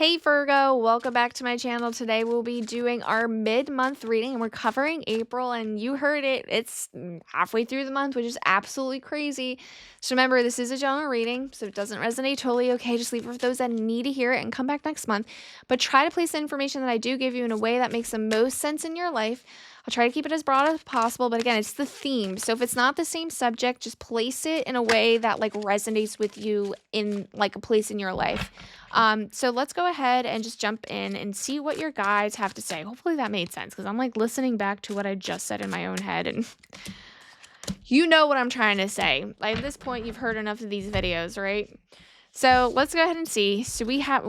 Hey Virgo, welcome back to my channel. Today we'll be doing our mid-month reading and we're covering April, and you heard it. It's halfway through the month, which is absolutely crazy. So remember, this is a general reading, so if it doesn't resonate, totally okay. Just leave it for those that need to hear it and come back next month. But try to place the information that I do give you in a way that makes the most sense in your life. I'll try to keep it as broad as possible, but again, it's the theme. So if it's not the same subject, just place it in a way that like resonates with you in like a place in your life. So let's go ahead and just jump in and see what your guides have to say. Hopefully that made sense, because I'm like listening back to what I just said in my own head, and you know what I'm trying to say. Like at this point, you've heard enough of these videos, right? So let's go ahead and see. So we have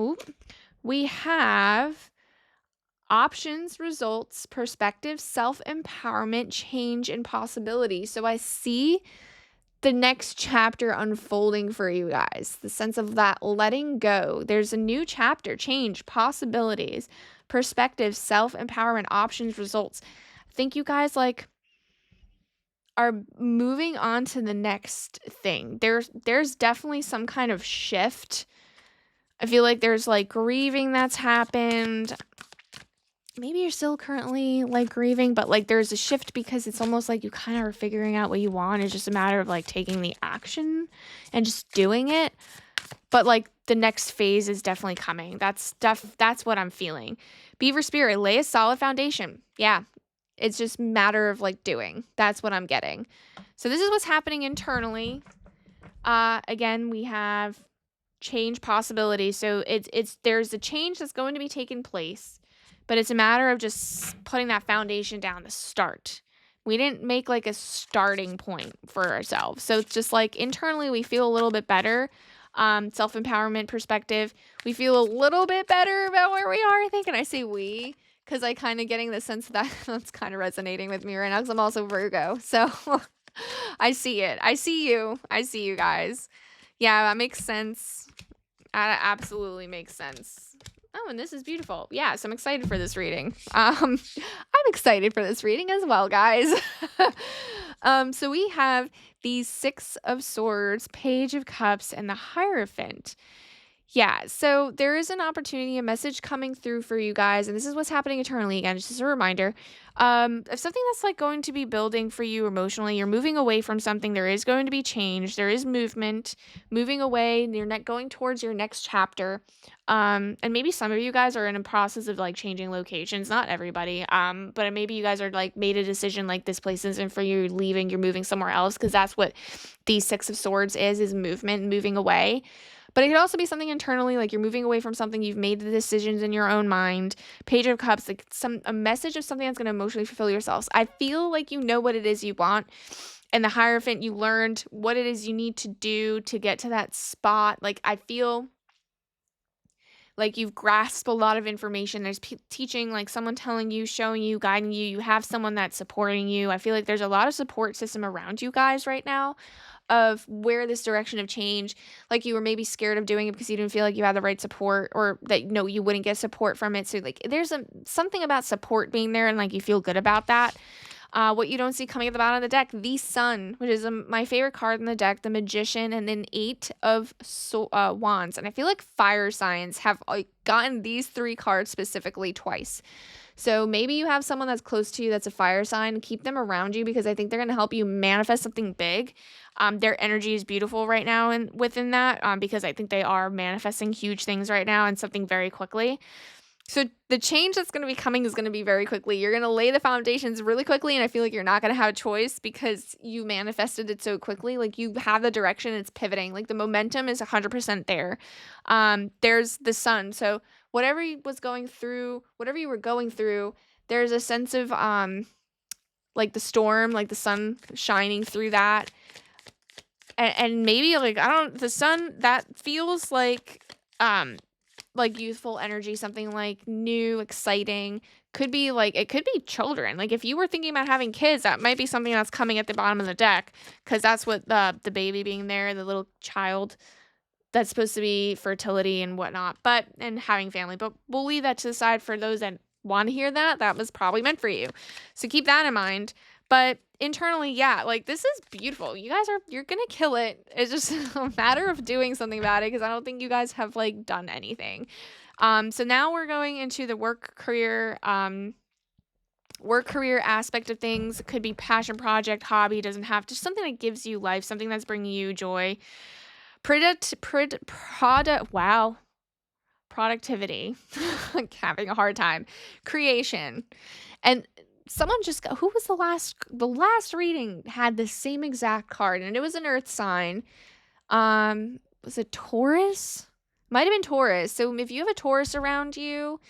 options, results, perspective, self-empowerment, change, and possibility. So I see the next chapter unfolding for you guys. The sense of that letting go. There's a new chapter, change, possibilities, perspective, self-empowerment, options, results. I think you guys like are moving on to the next thing. There's definitely some kind of shift. I feel like there's like grieving that's happened. Maybe you're still currently like grieving, but like there's a shift because it's almost like you kind of are figuring out what you want. It's just a matter of like taking the action and just doing it. But like the next phase is definitely coming. That's what I'm feeling. Beaver spirit, lay a solid foundation. Yeah. It's just a matter of like doing. That's what I'm getting. So this is what's happening internally. Again, we have change possibilities. So there's a change that's going to be taking place. But it's a matter of just putting that foundation down to start. We didn't make like a starting point for ourselves. So it's just like internally we feel a little bit better. Self-empowerment perspective. We feel a little bit better about where we are, I think. And I say we because I kind of getting the sense that that's kind of resonating with me right now because I'm also Virgo. So I see it. I see you. I see you guys. Yeah, that makes sense. That absolutely makes sense. Oh, and this is beautiful. Yeah, so I'm excited for this reading. I'm excited for this reading as well, guys. So we have the Six of Swords, Page of Cups, and the Hierophant. Yeah, so there is an opportunity, a message coming through for you guys, and this is what's happening eternally. Again, just as a reminder, of something that's like going to be building for you emotionally. You're moving away from something. There is going to be change. There is movement, moving away. You're not going towards your next chapter. And maybe some of you guys are in a process of like changing locations. Not everybody. But maybe you guys are like made a decision like this place isn't for you. You're leaving. You're moving somewhere else because that's what the Six of Swords is movement, moving away. But it could also be something internally, like you're moving away from something, you've made the decisions in your own mind. Page of Cups, like a message of something that's going to emotionally fulfill yourselves. I feel like you know what it is you want. And the Hierophant, you learned what it is you need to do to get to that spot. Like I feel like you've grasped a lot of information. There's teaching, like someone telling you, showing you, guiding you. You have someone that's supporting you. I feel like there's a lot of support system around you guys right now of where this direction of change, like you were maybe scared of doing it because you didn't feel like you had the right support, or that you wouldn't get support from it. So like there's something about support being there and like you feel good about that. What you don't see coming at the bottom of the deck, the Sun, which is my favorite card in the deck, the Magician, and then Eight of Wands. And I feel like fire signs have like gotten these three cards specifically twice. So maybe you have someone that's close to you that's a fire sign. Keep them around you because I think they're going to help you manifest something big. Their energy is beautiful right now and within that because I think they are manifesting huge things right now and something very quickly. So the change that's going to be coming is going to be very quickly. You're going to lay the foundations really quickly, and I feel like you're not going to have a choice because you manifested it so quickly. Like you have the direction, it's pivoting. Like the momentum is 100% there. There's the Sun. So whatever you were going through, there's a sense of like the storm, like the sun shining through that. And maybe like the sun that feels like youthful energy, something like new, exciting. Could be like, it could be children. Like if you were thinking about having kids, that might be something that's coming at the bottom of the deck because that's what the baby being there, the little child, that's supposed to be fertility and whatnot, and having family. But we'll leave that to the side for those that want to hear that. That was probably meant for you. So keep that in mind. But internally, yeah, like this is beautiful. You're going to kill it. It's just a matter of doing something about it because I don't think you guys have like done anything. So now we're going into the work career aspect of things. It could be passion project, hobby, doesn't have just something that gives you life, something that's bringing you joy. Wow. Productivity. Like having a hard time. Creation. And someone just got, who was the last reading had the same exact card, and it was an earth sign. Was it Taurus? Might have been Taurus. So if you have a Taurus around you,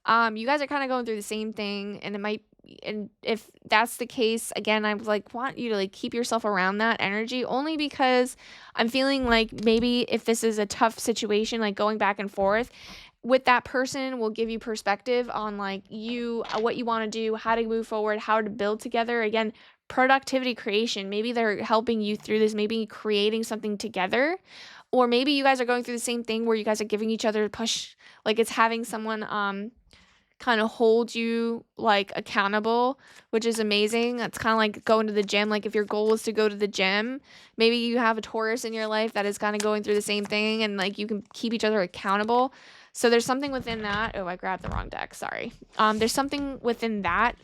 you guys are kind of going through the same thing, and it might, and if that's the case, again, I like want you to like keep yourself around that energy, only because I'm feeling like maybe if this is a tough situation, like going back and forth with that person will give you perspective on like you, what you want to do, how to move forward, how to build together. Again, productivity creation. Maybe they're helping you through this, maybe creating something together. Or maybe you guys are going through the same thing where you guys are giving each other a push, like it's having someone kind of hold you like accountable, which is amazing. That's kind of like going to the gym. Like if your goal is to go to the gym, maybe you have a Taurus in your life that is kind of going through the same thing, and like you can keep each other accountable. So there's something within that. Oh, I grabbed the wrong deck. Sorry. There's something within that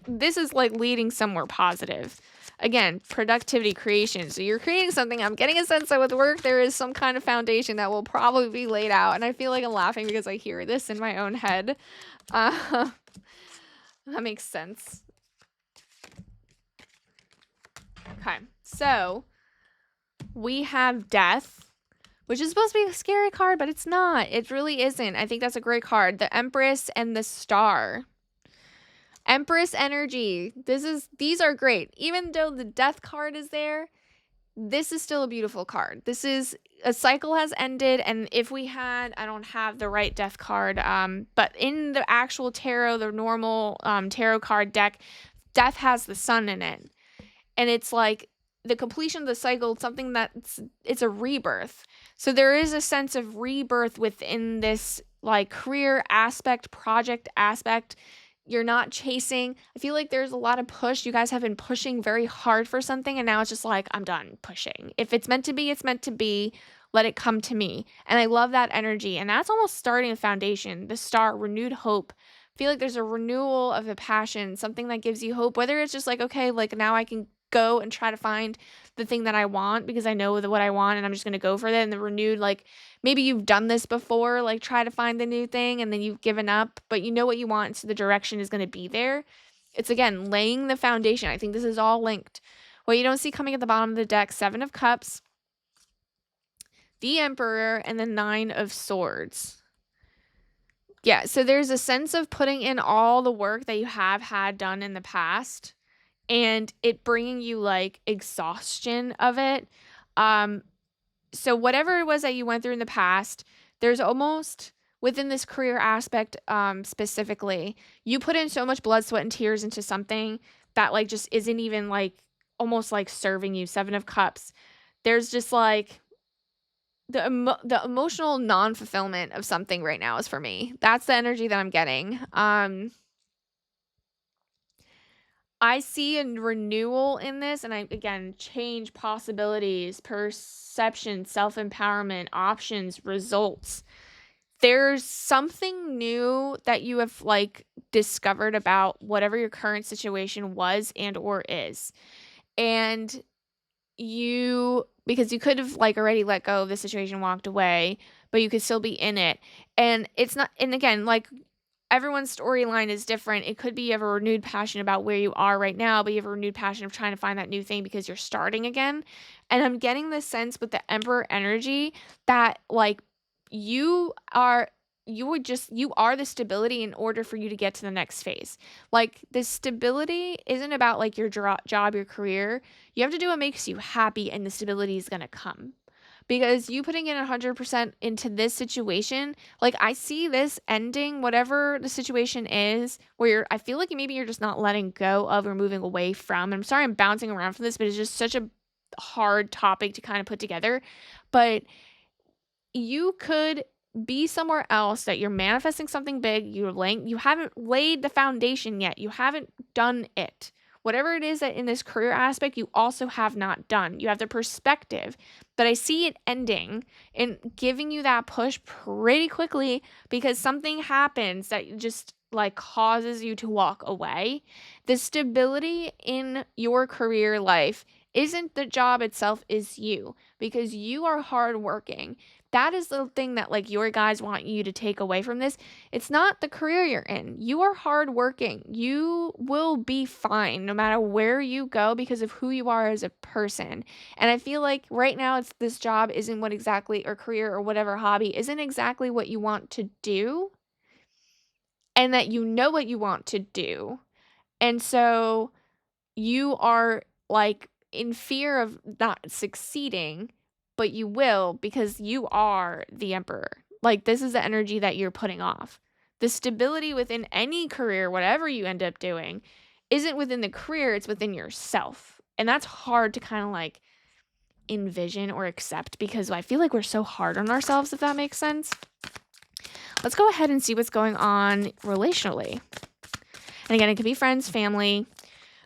this is like leading somewhere positive. Again, productivity creation. So you're creating something. I'm getting a sense that with work, there is some kind of foundation that will probably be laid out. And I feel like I'm laughing because I hear this in my own head. That makes sense. Okay, so we have death, which is supposed to be a scary card, but it's not. It really isn't. I think that's a great card. The Empress and the Star. Empress energy. These are great. Even though the death card is there, this is still a beautiful card. This is a cycle has ended, and if we had, I don't have the right death card, but in the actual tarot, the normal tarot card deck, death has the sun in it, and it's like the completion of the cycle, something it's a rebirth. So there is a sense of rebirth within this like career aspect, project aspect. You're not chasing. I feel like there's a lot of push. You guys have been pushing very hard for something, and now it's just like, I'm done pushing. If it's meant to be, it's meant to be. Let it come to me. And I love that energy. And that's almost starting a foundation. The Star, renewed hope. I feel like there's a renewal of a passion, something that gives you hope, whether it's just like, okay, like now I can go and try to find the thing that I want because I know what I want and I'm just going to go for it. And the renewed, like maybe you've done this before, like try to find the new thing and then you've given up, but you know what you want. So the direction is going to be there. It's again, laying the foundation. I think this is all linked. What you don't see coming at the bottom of the deck, 7 of Cups, the Emperor, and the 9 of Swords. Yeah, so there's a sense of putting in all the work that you have had done in the past and it bringing you like exhaustion of it. So whatever it was that you went through in the past, there's almost within this career aspect specifically, you put in so much blood, sweat, and tears into something that like just isn't even like almost like serving you. 7 of Cups. There's just like the emotional non-fulfillment of something right now is for me. That's the energy that I'm getting. I see a renewal in this, and again, change, possibilities, perception, self-empowerment, options, results. There's something new that you have like discovered about whatever your current situation was and or is. And because you could have like already let go of the situation, walked away, but you could still be in it. And it's not, and again, like everyone's storyline is different. It could be you have a renewed passion about where you are right now, but you have a renewed passion of trying to find that new thing because you're starting again. And I'm getting this sense with the Emperor energy that like you are the stability in order for you to get to the next phase. Like this stability isn't about like your job, your career. You have to do what makes you happy and the stability is going to come. Because you putting in 100% into this situation, like I see this ending, whatever the situation is, where I feel like maybe you're just not letting go of or moving away from. And I'm sorry I'm bouncing around from this, but it's just such a hard topic to kind of put together. But you could be somewhere else that you're manifesting something big. You haven't laid the foundation yet. You haven't done it. whatever it is that in this career aspect you also have not done. You have the perspective, but I see it ending and giving you that push pretty quickly because something happens that just like causes you to walk away. The stability in your career life isn't the job itself, is you, because you are hardworking. That is the thing that like your guys want you to take away from this. It's not the career you're in. You are hardworking. You will be fine no matter where you go because of who you are as a person. And I feel like right now it's this job isn't what exactly, or career or whatever hobby isn't exactly what you want to do, and that you know what you want to do. And so you are like in fear of not succeeding, but you will because you are the emperor. Like, this is the energy that you're putting off. The stability within any career, whatever you end up doing, isn't within the career, it's within yourself. And that's hard to kind of like envision or accept because I feel like we're so hard on ourselves, if that makes sense. Let's go ahead and see what's going on relationally. And again, it could be friends, family,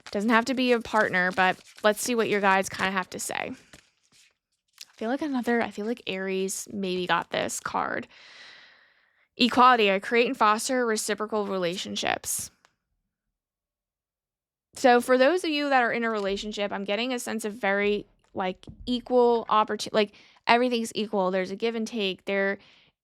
doesn't have to be a partner, but let's see what your guys kind of have to say. I feel like Aries maybe got this card. Equality. I create and foster reciprocal relationships. So for those of you that are in a relationship, I'm getting a sense of very like equal opportunity, like everything's equal. There's a give and take. This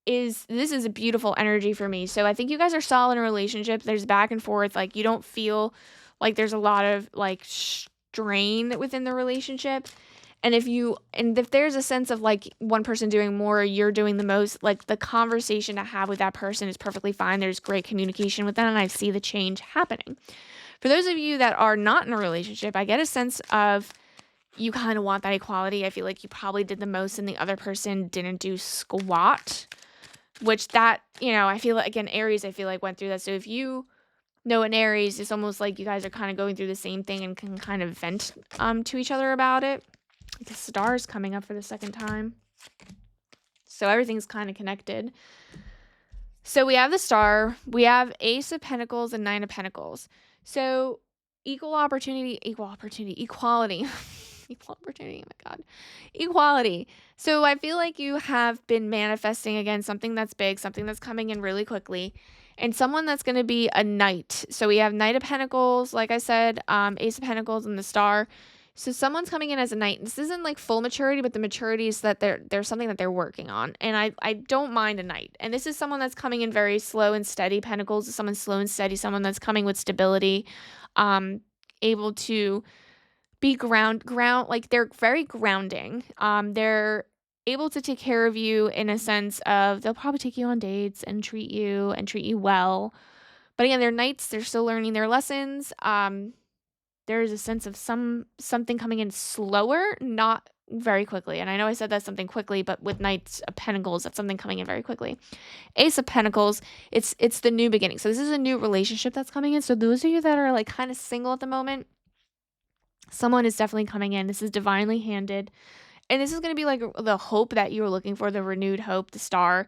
is a beautiful energy for me. So I think you guys are solid in a relationship. There's back and forth. Like you don't feel like there's a lot of like strain within the relationship. And if there's a sense of like one person doing more, you're doing the most, like the conversation to have with that person is perfectly fine. There's great communication with them, and I see the change happening. For those of you that are not in a relationship, I get a sense of you kind of want that equality. I feel like you probably did the most and the other person didn't do squat, which that, I feel like, again, Aries, I feel like went through that. So if you know an Aries, it's almost like you guys are kind of going through the same thing and can kind of vent to each other about it. The star is coming up for the second time. So everything's kind of connected. So we have the star, we have Ace of Pentacles and Nine of Pentacles. So equality. Equal opportunity, oh my God. Equality. So I feel like you have been manifesting, again, something that's big, something that's coming in really quickly, and someone that's going to be a knight. So we have Knight of Pentacles, like I said, Ace of Pentacles and the star. So someone's coming in as a knight. This isn't like full maturity, but the maturity is that there's something that they're working on. And I don't mind a knight. And this is someone that's coming in very slow and steady. Pentacles is someone slow and steady, someone that's coming with stability, able to be ground, like they're very grounding. They're able to take care of you in a sense of they'll probably take you on dates and treat you well. But again, they're knights. They're still learning their lessons. There is a sense of something coming in slower, not very quickly. And I know I said that something quickly, but with Knights of Pentacles, that's something coming in very quickly. Ace of Pentacles, it's the new beginning. So this is a new relationship that's coming in. So those of you that are like kind of single at the moment, someone is definitely coming in. This is divinely handed. And this is going to be like the hope that you were looking for, the renewed hope, the star.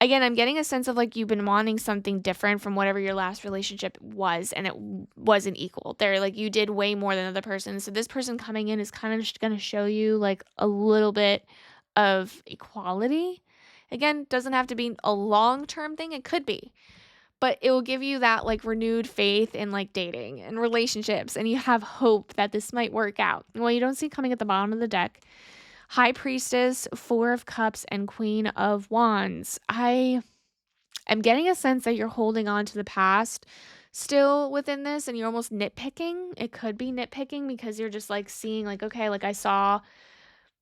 Again, I'm getting a sense of like you've been wanting something different from whatever your last relationship was, and it wasn't equal. There, like you did way more than the other person. So this person coming in is kind of just going to show you like a little bit of equality. Again, doesn't have to be a long-term thing. It could be, but it will give you that like renewed faith in like dating and relationships, and you have hope that this might work out. Well, you don't see coming at the bottom of the deck. High Priestess, Four of Cups, and Queen of Wands. I am getting a sense that you're holding on to the past still within this, and you're almost nitpicking. It could be nitpicking because you're just like seeing like, okay, like I saw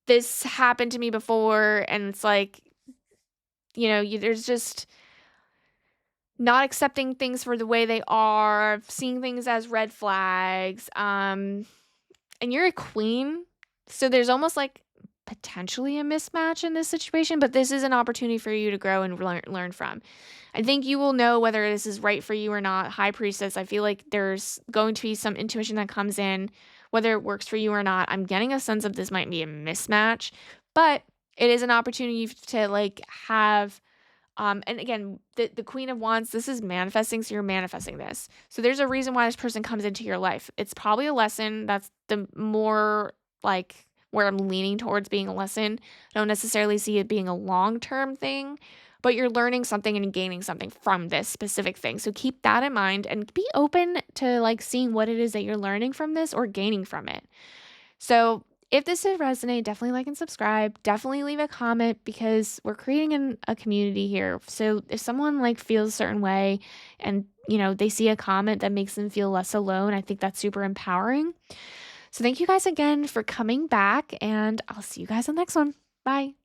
this happen to me before, and it's like, there's just not accepting things for the way they are, seeing things as red flags. And you're a queen, so there's almost like potentially a mismatch in this situation, but this is an opportunity for you to grow and learn from. I think you will know whether this is right for you or not. High Priestess, I feel like there's going to be some intuition that comes in, whether it works for you or not. I'm getting a sense of this might be a mismatch, but it is an opportunity to like have And again, the Queen of Wands, this is manifesting, so you're manifesting this. So there's a reason why this person comes into your life. It's probably a lesson. That's the more like where I'm leaning towards being a lesson. I don't necessarily see it being a long-term thing, but you're learning something and gaining something from this specific thing. So keep that in mind and be open to like seeing what it is that you're learning from this or gaining from it. So if this did resonate, definitely like and subscribe. Definitely leave a comment because we're creating a community here. So if someone like feels a certain way and they see a comment that makes them feel less alone, I think that's super empowering. So thank you guys again for coming back, and I'll see you guys on the next one. Bye.